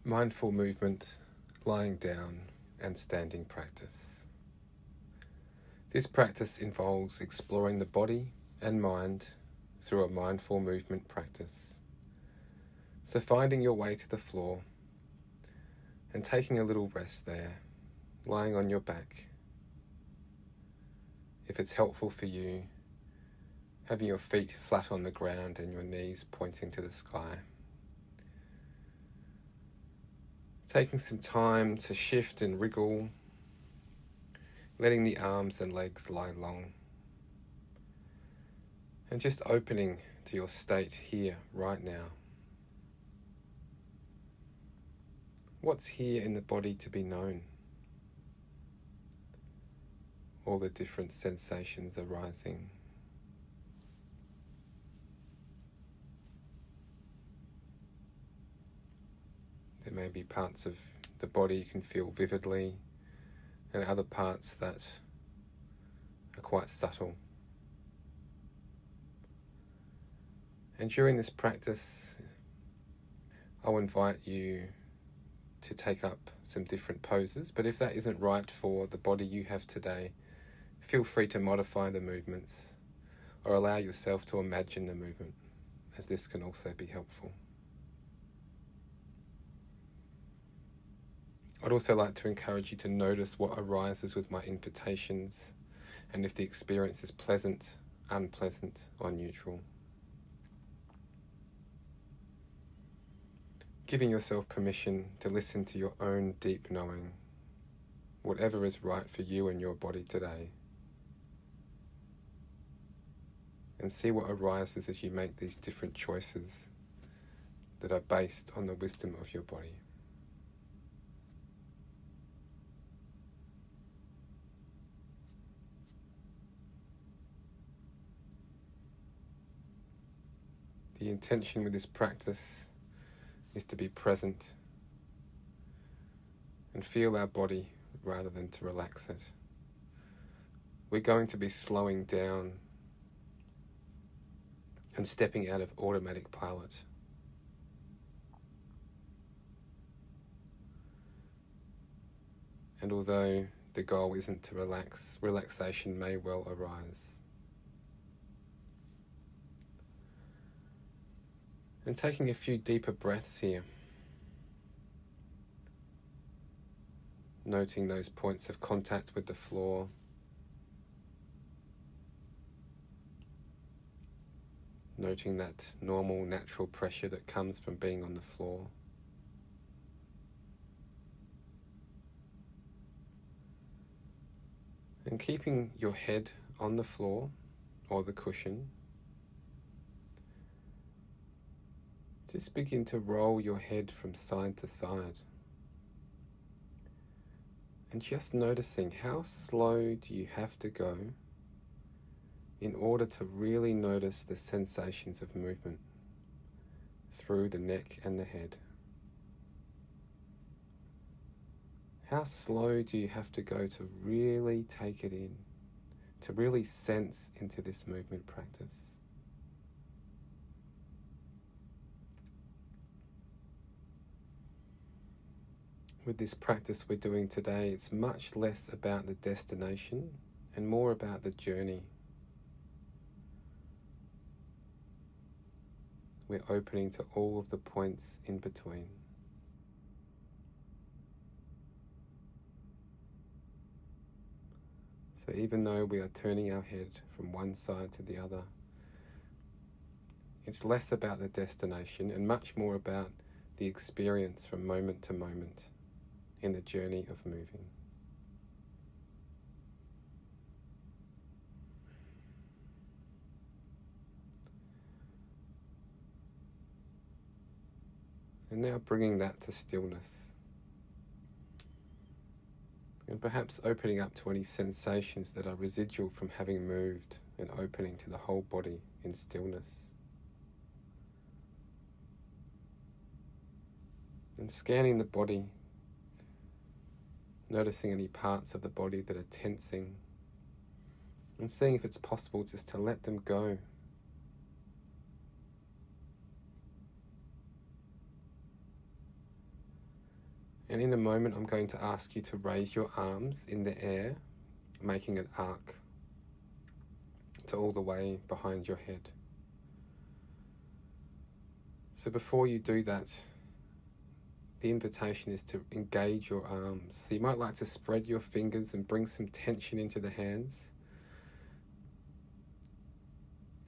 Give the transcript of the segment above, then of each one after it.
Mindful movement, lying down and standing practice. This practice involves exploring the body and mind through a mindful movement practice. So finding your way to the floor and taking a little rest there, lying on your back. If it's helpful for you, having your feet flat on the ground and your knees pointing to the sky. Taking some time to shift and wriggle, letting the arms and legs lie long, and just opening to your state here, right now. What's here in the body to be known? All the different sensations arising. There may be parts of the body you can feel vividly, and other parts that are quite subtle. And during this practice, I'll invite you to take up some different poses, but if that isn't right for the body you have today, feel free to modify the movements or allow yourself to imagine the movement, as this can also be helpful. I'd also like to encourage you to notice what arises with my invitations and if the experience is pleasant, unpleasant, or neutral. Giving yourself permission to listen to your own deep knowing, whatever is right for you and your body today. And see what arises as you make these different choices that are based on the wisdom of your body. The intention with this practice is to be present and feel our body rather than to relax it. We're going to be slowing down and stepping out of automatic pilot. And although the goal isn't to relax, relaxation may well arise. And taking a few deeper breaths here. Noting those points of contact with the floor. Noting that normal, natural pressure that comes from being on the floor. And keeping your head on the floor or the cushion. Just begin to roll your head from side to side. And just noticing how slow do you have to go in order to really notice the sensations of movement through the neck and the head. How slow do you have to go to really take it in, to really sense into this movement practice? With this practice we're doing today, it's much less about the destination and more about the journey. We're opening to all of the points in between. So even though we are turning our head from one side to the other, it's less about the destination and much more about the experience from moment to moment in the journey of moving. And now bringing that to stillness. And perhaps opening up to any sensations that are residual from having moved and opening to the whole body in stillness. And scanning the body, noticing any parts of the body that are tensing, and seeing if it's possible just to let them go. And in a moment, I'm going to ask you to raise your arms in the air, making an arc to all the way behind your head. So before you do that, the invitation is to engage your arms. So you might like to spread your fingers and bring some tension into the hands.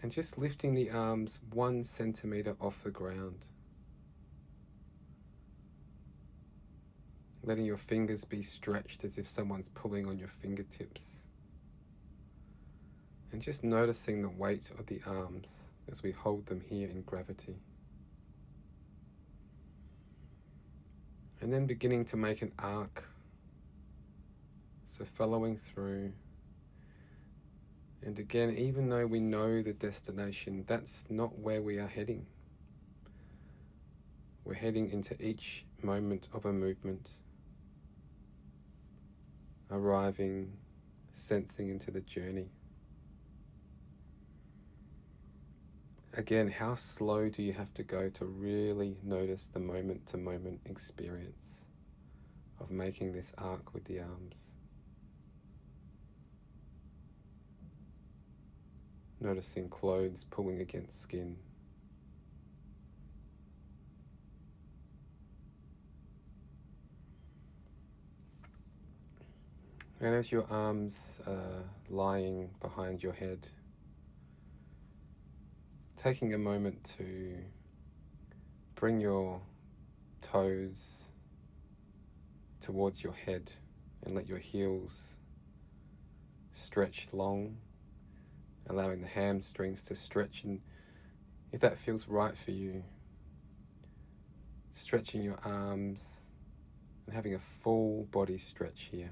And just lifting the arms 1 centimeter off the ground. Letting your fingers be stretched as if someone's pulling on your fingertips. And just noticing the weight of the arms as we hold them here in gravity. And then beginning to make an arc. So following through. And again, even though we know the destination, that's not where we are heading. We're heading into each moment of a movement. Arriving, sensing into the journey. Again, how slow do you have to go to really notice the moment-to-moment experience of making this arc with the arms? Noticing clothes pulling against skin. And as your arms are lying behind your head, taking a moment to bring your toes towards your head and let your heels stretch long, allowing the hamstrings to stretch. And if that feels right for you, stretching your arms and having a full body stretch here.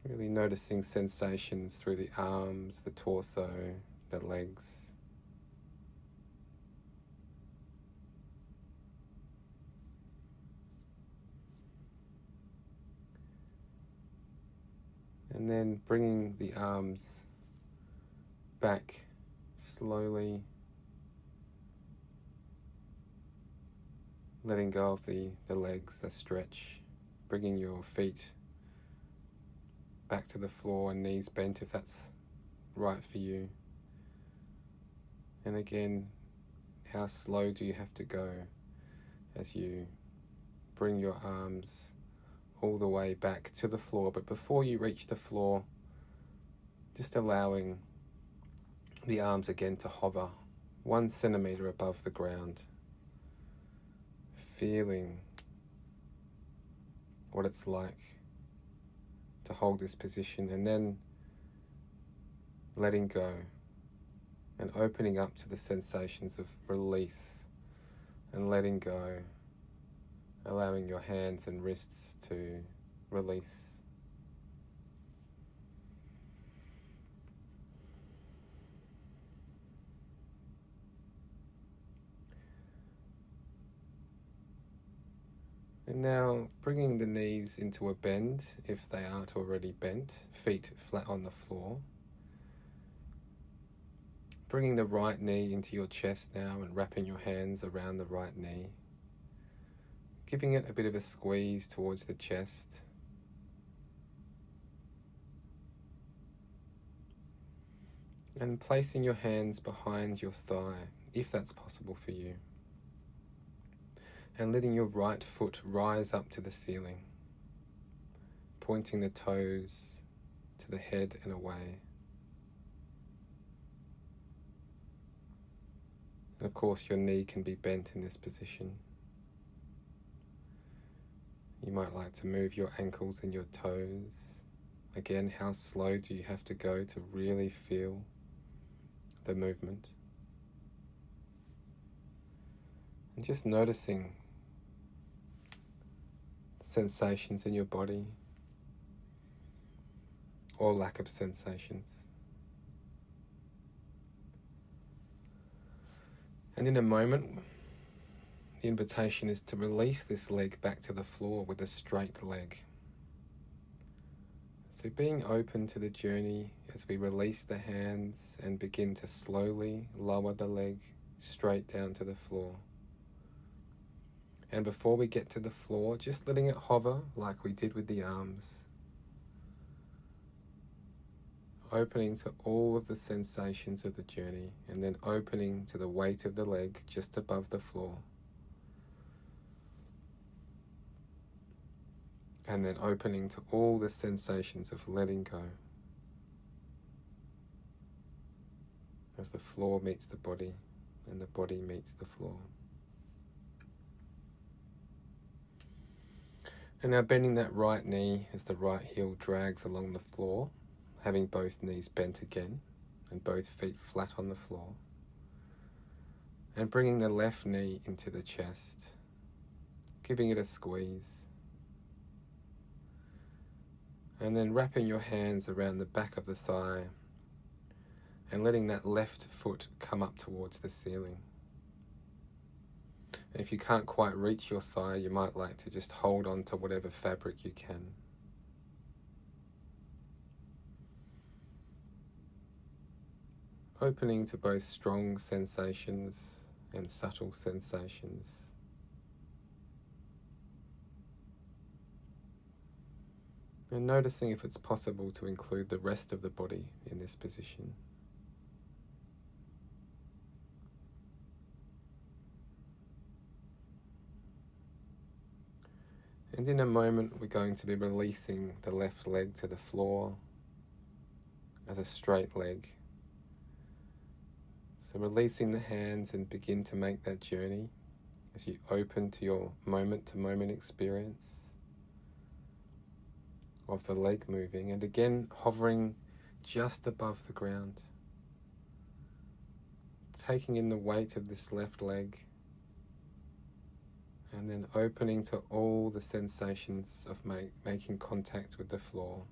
Really noticing sensations through the arms, the torso, the legs. And then bringing the arms back slowly, letting go of the legs, the stretch, bringing your feet back to the floor and knees bent if that's right for you. And again, how slow do you have to go as you bring your arms all the way back to the floor? But before you reach the floor, just allowing the arms again to hover 1 centimeter above the ground, feeling what it's like to hold this position, and then letting go and opening up to the sensations of release and letting go, allowing your hands and wrists to release. And now bringing the knees into a bend if they aren't already bent, feet flat on the floor. Bringing the right knee into your chest now and wrapping your hands around the right knee. Giving it a bit of a squeeze towards the chest. And placing your hands behind your thigh, if that's possible for you. And letting your right foot rise up to the ceiling, pointing the toes to the head and away. And of course, your knee can be bent in this position. You might like to move your ankles and your toes. Again, how slow do you have to go to really feel the movement? And just noticing sensations in your body or lack of sensations. And in a moment, the invitation is to release this leg back to the floor with a straight leg. So being open to the journey as we release the hands and begin to slowly lower the leg straight down to the floor. And before we get to the floor, just letting it hover like we did with the arms. Opening to all of the sensations of the journey, and then opening to the weight of the leg just above the floor. And then opening to all the sensations of letting go. As the floor meets the body and the body meets the floor. And now bending that right knee as the right heel drags along the floor, having both knees bent again and both feet flat on the floor. And bringing the left knee into the chest, giving it a squeeze. And then wrapping your hands around the back of the thigh and letting that left foot come up towards the ceiling. And if you can't quite reach your thigh, you might like to just hold on to whatever fabric you can. Opening to both strong sensations and subtle sensations. And noticing if it's possible to include the rest of the body in this position. And in a moment, we're going to be releasing the left leg to the floor as a straight leg. So releasing the hands and begin to make that journey as you open to your moment-to-moment experience of the leg moving, and again hovering just above the ground, taking in the weight of this left leg, and then opening to all the sensations of making contact with the floor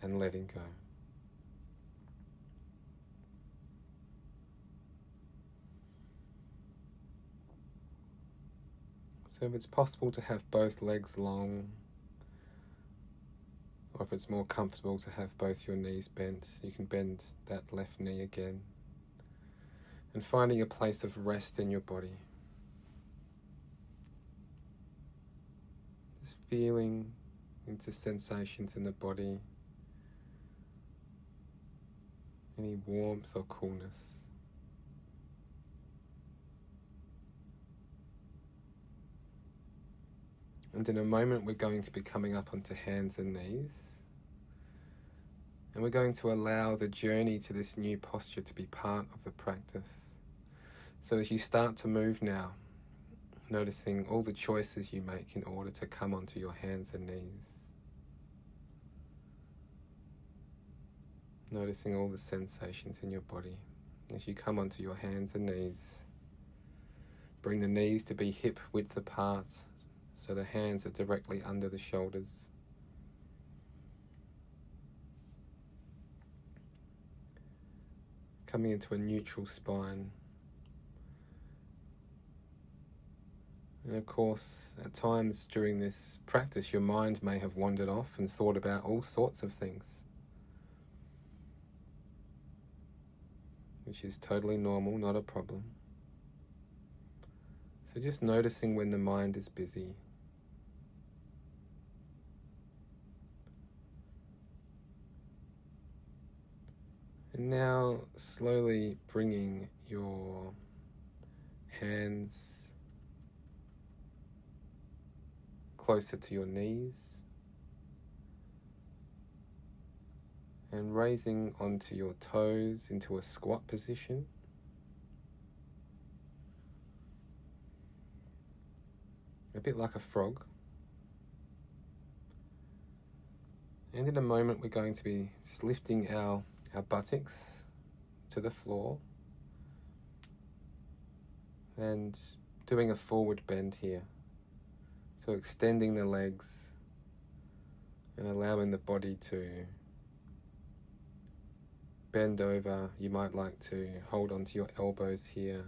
and letting go. So if it's possible to have both legs long, or if it's more comfortable to have both your knees bent, you can bend that left knee again. And finding a place of rest in your body. Just feeling into sensations in the body, any warmth or coolness. And in a moment we're going to be coming up onto hands and knees. And we're going to allow the journey to this new posture to be part of the practice. So as you start to move now, noticing all the choices you make in order to come onto your hands and knees. Noticing all the sensations in your body. As you come onto your hands and knees, bring the knees to be hip width apart, so the hands are directly under the shoulders. Coming into a neutral spine. And of course, at times during this practice, your mind may have wandered off and thought about all sorts of things, which is totally normal, not a problem. So just noticing when the mind is busy. And now slowly bringing your hands closer to your knees and raising onto your toes into a squat position. A bit like a frog. And in a moment we're going to be just lifting our buttocks to the floor and doing a forward bend here. So extending the legs and allowing the body to bend over. You might like to hold onto your elbows here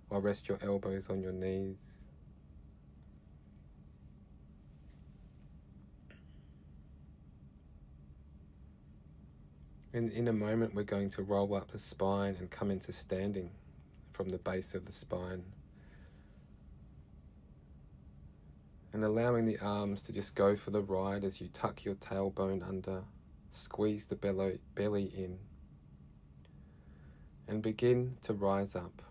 or rest your elbows on your knees. And in a moment we're going to roll up the spine and come into standing from the base of the spine. And allowing the arms to just go for the ride as you tuck your tailbone under, squeeze the belly in, and begin to rise up.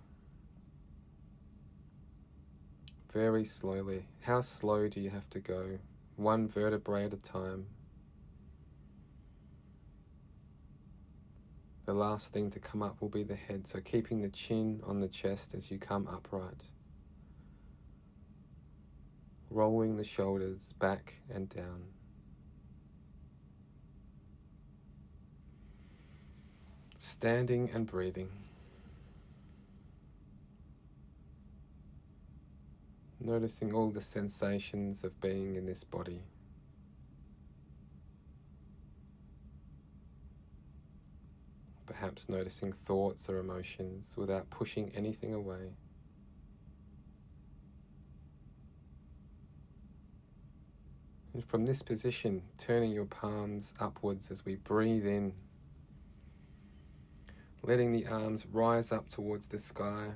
Very slowly. How slow do you have to go? One vertebrae at a time. The last thing to come up will be the head, so keeping the chin on the chest as you come upright. Rolling the shoulders back and down. Standing and breathing. Noticing all the sensations of being in this body. Perhaps noticing thoughts or emotions without pushing anything away. And from this position, turning your palms upwards as we breathe in, letting the arms rise up towards the sky.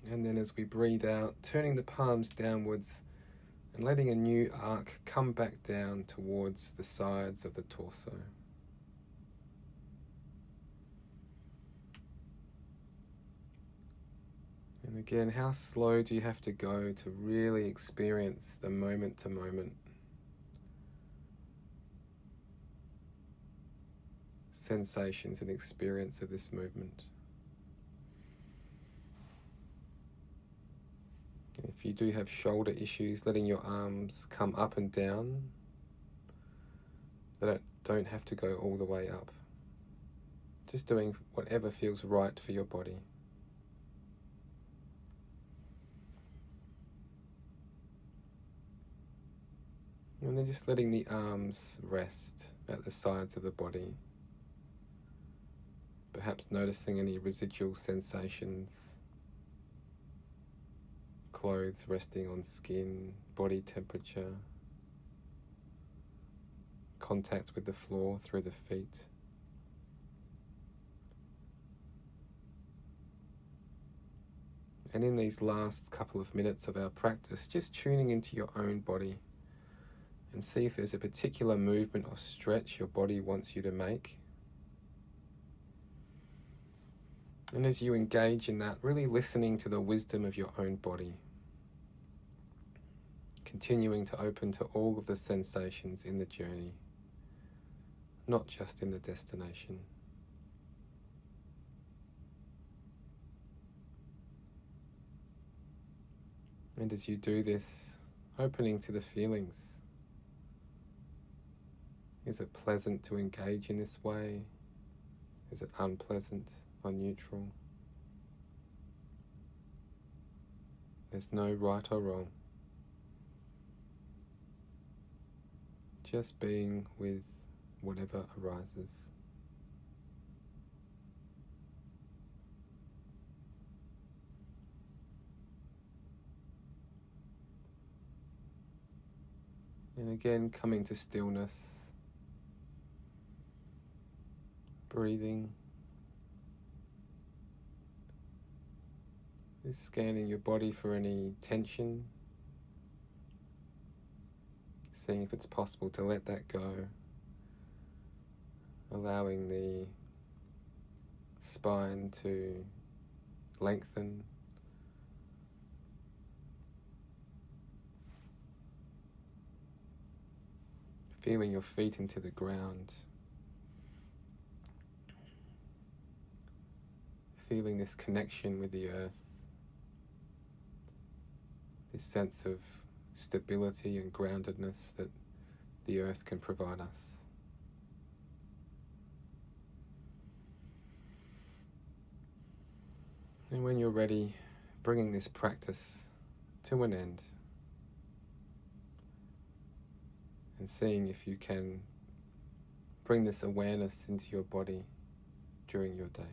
And then as we breathe out, turning the palms downwards and letting a new arc come back down towards the sides of the torso. And again, how slow do you have to go to really experience the moment-to-moment sensations and experience of this movement? If you do have shoulder issues, letting your arms come up and down, they don't have to go all the way up. Just doing whatever feels right for your body. And then just letting the arms rest at the sides of the body. Perhaps noticing any residual sensations. Clothes resting on skin, body temperature. Contact with the floor through the feet. And in these last couple of minutes of our practice, just tuning into your own body. And see if there's a particular movement or stretch your body wants you to make. And as you engage in that, really listening to the wisdom of your own body. Continuing to open to all of the sensations in the journey, not just in the destination. And as you do this, opening to the feelings. Is it pleasant to engage in this way? Is it unpleasant or neutral? There's no right or wrong. Just being with whatever arises. And again, coming to stillness. Breathing, just scanning your body for any tension, seeing if it's possible to let that go, allowing the spine to lengthen, feeling your feet into the ground. Feeling this connection with the earth, this sense of stability and groundedness that the earth can provide us. And when you're ready, bringing this practice to an end and seeing if you can bring this awareness into your body during your day.